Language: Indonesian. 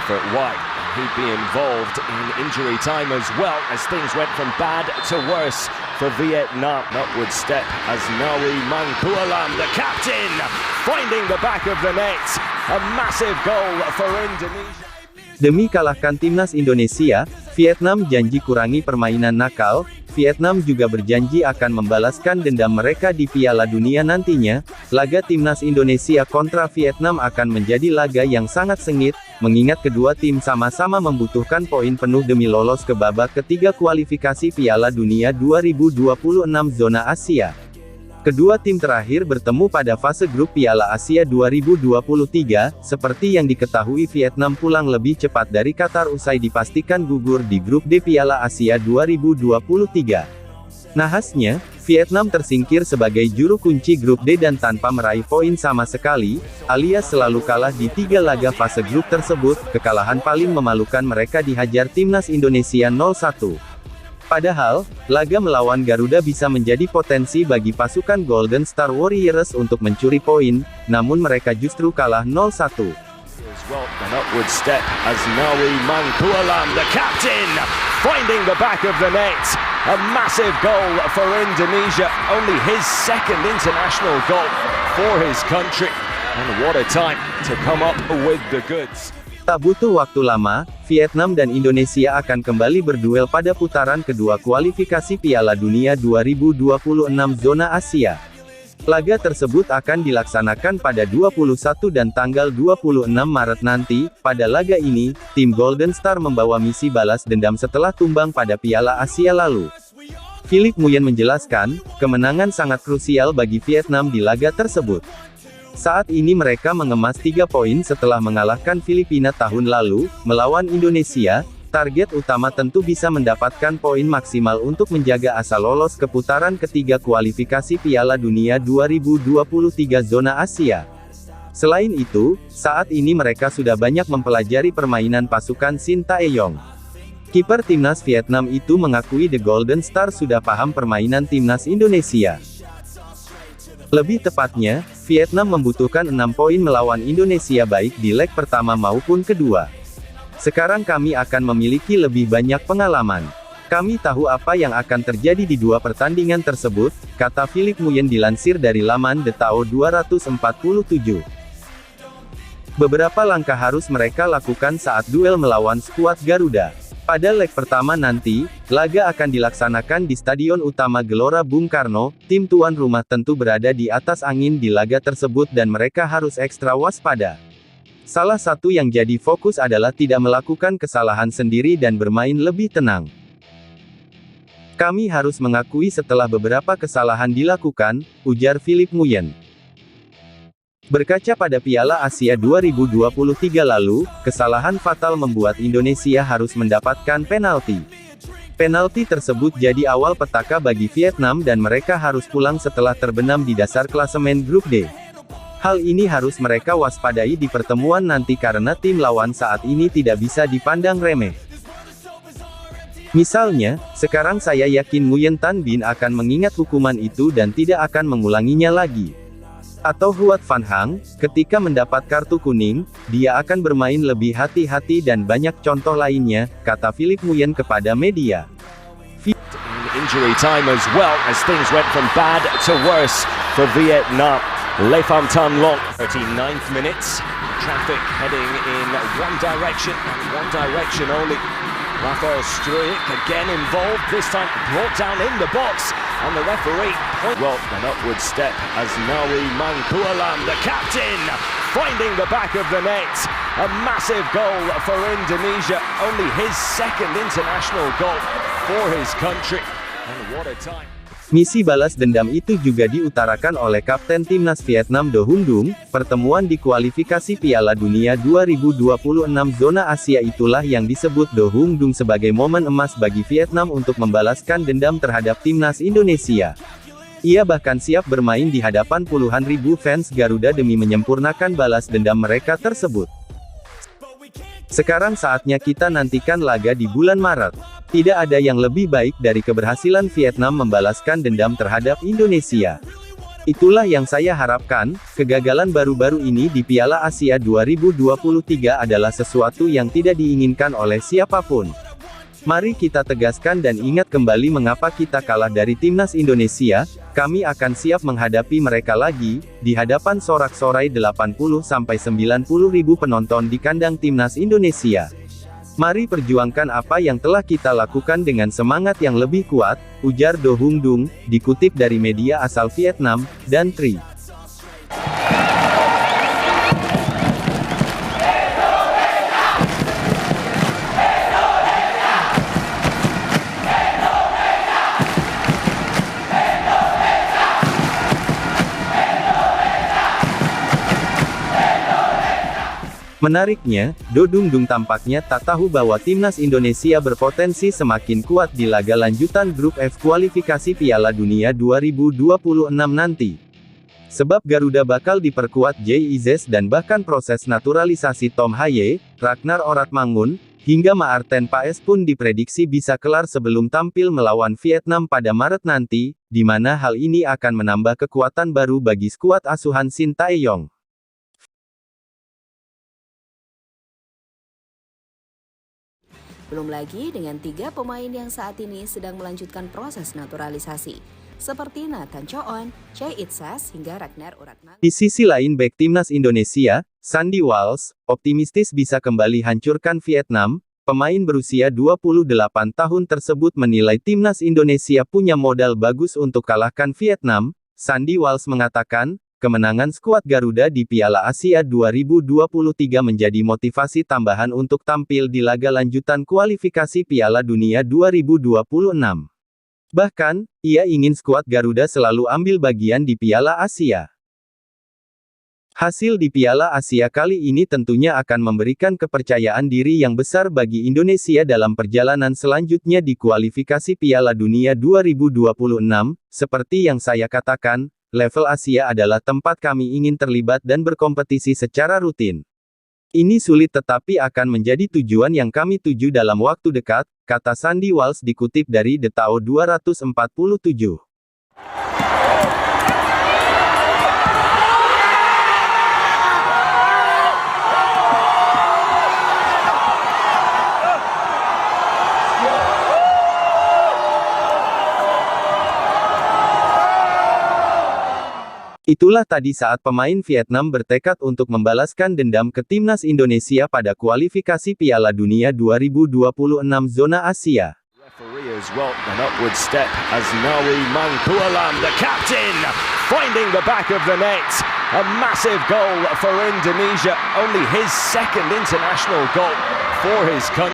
effort wide. He'd be involved in injury time as well as things went from bad to worse for Vietnam. Upward step as Nawi Mangkualam, the captain, finding the back of the net. A massive goal for Indonesia. Demi kalahkan timnas Indonesia, Vietnam janji kurangi permainan nakal. Vietnam juga berjanji akan membalaskan dendam mereka di Piala Dunia nantinya. Laga timnas Indonesia kontra Vietnam akan menjadi laga yang sangat sengit, mengingat kedua tim sama-sama membutuhkan poin penuh demi lolos ke babak ketiga kualifikasi Piala Dunia 2026 zona Asia. Kedua tim terakhir bertemu pada fase grup Piala Asia 2023, seperti yang diketahui Vietnam pulang lebih cepat dari Qatar usai dipastikan gugur di grup D Piala Asia 2023. Nahasnya, Vietnam tersingkir sebagai juru kunci grup D dan tanpa meraih poin sama sekali, alias selalu kalah di 3 laga fase grup tersebut. Kekalahan paling memalukan mereka dihajar timnas Indonesia 0-1. Padahal, laga melawan Garuda bisa menjadi potensi bagi pasukan Golden Star Warriors untuk mencuri poin, namun mereka justru kalah 0-1. Well, an upward step as Nawi Mangkualam, the captain, finding the back of the net. A massive goal for Indonesia, only his second international goal for his country. And what a time to come up with the goods. Tak butuh waktu lama, Vietnam dan Indonesia akan kembali berduel pada putaran kedua kualifikasi Piala Dunia 2026 zona Asia. Laga tersebut akan dilaksanakan pada 21 dan tanggal 26 Maret nanti. Pada laga ini, tim Golden Star membawa misi balas dendam setelah tumbang pada Piala Asia lalu. Philip Nguyen menjelaskan, kemenangan sangat krusial bagi Vietnam di laga tersebut. Saat ini mereka mengemas 3 poin setelah mengalahkan Filipina tahun lalu. Melawan Indonesia, target utama tentu bisa mendapatkan poin maksimal untuk menjaga asa lolos ke putaran ketiga kualifikasi Piala Dunia 2023 zona Asia. Selain itu, saat ini mereka sudah banyak mempelajari permainan pasukan Shin Tae-yong. Kiper timnas Vietnam itu mengakui The Golden Star sudah paham permainan timnas Indonesia. Lebih tepatnya, Vietnam membutuhkan 6 poin melawan Indonesia baik di leg pertama maupun kedua. Sekarang kami akan memiliki lebih banyak pengalaman. Kami tahu apa yang akan terjadi di 2 pertandingan tersebut, kata Philip Nguyen dilansir dari laman The Tao 247. Beberapa langkah harus mereka lakukan saat duel melawan skuad Garuda. Pada leg pertama nanti, laga akan dilaksanakan di Stadion Utama Gelora Bung Karno. Tim tuan rumah tentu berada di atas angin di laga tersebut dan mereka harus ekstra waspada. Salah satu yang jadi fokus adalah tidak melakukan kesalahan sendiri dan bermain lebih tenang. Kami harus mengakui setelah beberapa kesalahan dilakukan, ujar Philip Nguyen. Berkaca pada Piala Asia 2023 lalu, kesalahan fatal membuat Indonesia harus mendapatkan penalti. Penalti tersebut jadi awal petaka bagi Vietnam dan mereka harus pulang setelah terbenam di dasar klasemen grup D. Hal ini harus mereka waspadai di pertemuan nanti karena tim lawan saat ini tidak bisa dipandang remeh. Misalnya, sekarang saya yakin Nguyen Tan Binh akan mengingat hukuman itu dan tidak akan mengulanginya lagi. Atau Huat Van Hang, ketika mendapat kartu kuning, dia akan bermain lebih hati-hati dan banyak contoh lainnya, kata Philip Nguyen kepada media. Injury time as well as things went from bad to worse for Vietnam. Le Pham Tan Long, 39th minutes. Traffic heading in one direction and one direction only. Rafael Struijk again involved, this time brought down in the box, and the referee well, an upward step as Nawi Mangkualam, the captain, finding the back of the net. A massive goal for Indonesia, only his second international goal for his country. And what a time. Misi balas dendam itu juga diutarakan oleh Kapten Timnas Vietnam Do Hun Dung. Pertemuan di kualifikasi Piala Dunia 2026 zona Asia itulah yang disebut Do Hun Dung sebagai momen emas bagi Vietnam untuk membalaskan dendam terhadap Timnas Indonesia. Ia bahkan siap bermain di hadapan puluhan ribu fans Garuda demi menyempurnakan balas dendam mereka tersebut. Sekarang saatnya kita nantikan laga di bulan Maret. Tidak ada yang lebih baik dari keberhasilan Vietnam membalaskan dendam terhadap Indonesia. Itulah yang saya harapkan, kegagalan baru-baru ini di Piala Asia 2023 adalah sesuatu yang tidak diinginkan oleh siapapun. Mari kita tegaskan dan ingat kembali mengapa kita kalah dari timnas Indonesia. Kami akan siap menghadapi mereka lagi, di hadapan sorak-sorai 80-90 ribu penonton di kandang timnas Indonesia. Mari perjuangkan apa yang telah kita lakukan dengan semangat yang lebih kuat, ujar Do Hung Dung, dikutip dari media asal Vietnam, dan Tri. Menariknya, Do Hung Dung tampaknya tak tahu bahwa timnas Indonesia berpotensi semakin kuat di laga lanjutan grup F kualifikasi Piala Dunia 2026 nanti. Sebab Garuda bakal diperkuat Jay Izzes dan bahkan proses naturalisasi Tom Haye, Ragnar Oratmangun, hingga Maarten Paes pun diprediksi bisa kelar sebelum tampil melawan Vietnam pada Maret nanti, di mana hal ini akan menambah kekuatan baru bagi skuad asuhan Shin Tae-yong. Belum lagi dengan 3 pemain yang saat ini sedang melanjutkan proses naturalisasi, seperti Nathan Choon, Jay Izzes, hingga Ragnar Oratmangun. Di sisi lain bek timnas Indonesia, Sandy Walsh, optimistis bisa kembali hancurkan Vietnam. Pemain berusia 28 tahun tersebut menilai timnas Indonesia punya modal bagus untuk kalahkan Vietnam. Sandy Walsh mengatakan, kemenangan skuad Garuda di Piala Asia 2023 menjadi motivasi tambahan untuk tampil di laga lanjutan kualifikasi Piala Dunia 2026. Bahkan, ia ingin skuad Garuda selalu ambil bagian di Piala Asia. Hasil di Piala Asia kali ini tentunya akan memberikan kepercayaan diri yang besar bagi Indonesia dalam perjalanan selanjutnya di kualifikasi Piala Dunia 2026. Seperti yang saya katakan, level Asia adalah tempat kami ingin terlibat dan berkompetisi secara rutin. Ini sulit tetapi akan menjadi tujuan yang kami tuju dalam waktu dekat, kata Sandy Walsh dikutip dari The Tao 247. Itulah tadi saat pemain Vietnam bertekad untuk membalaskan dendam ke timnas Indonesia pada kualifikasi Piala Dunia 2026 zona Asia. Referee as well, an upward step as Nawi Mangkualam, the captain, finding the back of the net. A massive goal for Indonesia, only his second international goal for his country.